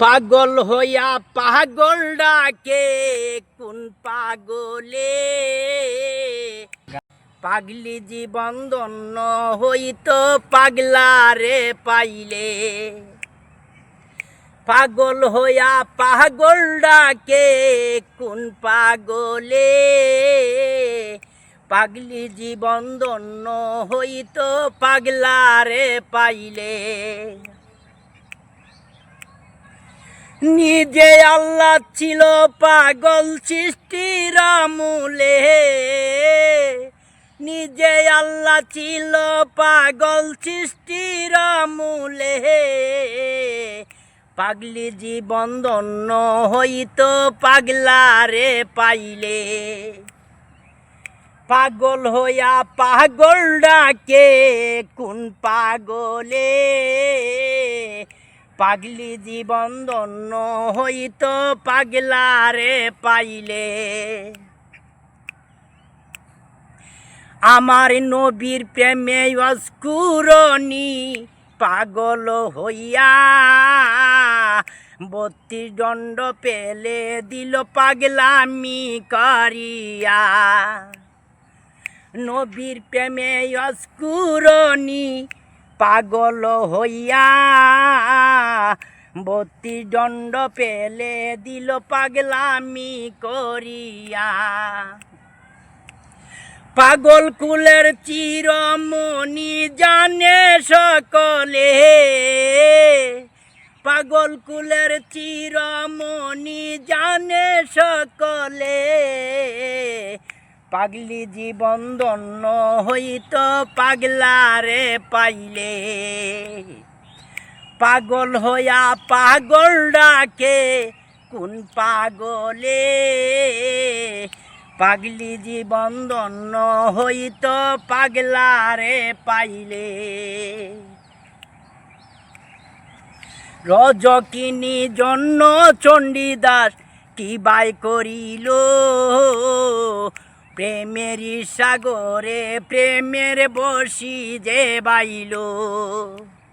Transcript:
পাগল হইয়া পাগল ডাকে কোন পাগলে, পাগলি জীবন ধন্য হইত পাগলারে পাইলে। পাগল হইয়া পাগল ডাকে কোন পাগলে, পাগলি জীবন ধন্য হইত পাগলারে পাইলে। নিজে আল্লাহ ছিল পাগল সৃষ্টির মূলে, নিজে আল্লাহ ছিল পাগল সৃষ্টির মূলে, পাগলি জীবন ধন্য হইত পাগলারে পাইলে। পাগল হইয়া পাগল ডাকে কোন পাগলে, পাগলি জীবন ধন্য হইত পাগলারে পাইলে। আমার নবীর প্রেমে অস্কুরণী পাগল হইয়া, 32 দণ্ড পেলে দিল পাগলামি করিয়া। নবীর প্রেমে অস্কুরণী পাগল হইয়া, 32 দণ্ড পেলে দিল পাগলামি করিয়া। পাগল কুলের চিরমণি জানে সকলে, পাগল কুলের চিরমণি জানে সকলে, পাগলি জীবন ধন্য হইত পাগলারে পাইলে। পাগল হইয়া পাগল ডাকে কোন পাগলে, পাগলি জীবন ধন্য হইত পাগলারে পাইলে। রজকিনী জন্য চণ্ডীদাস কি বাই করিল, প্রেমের সাগরে প্রেমের বসি যে বাইল।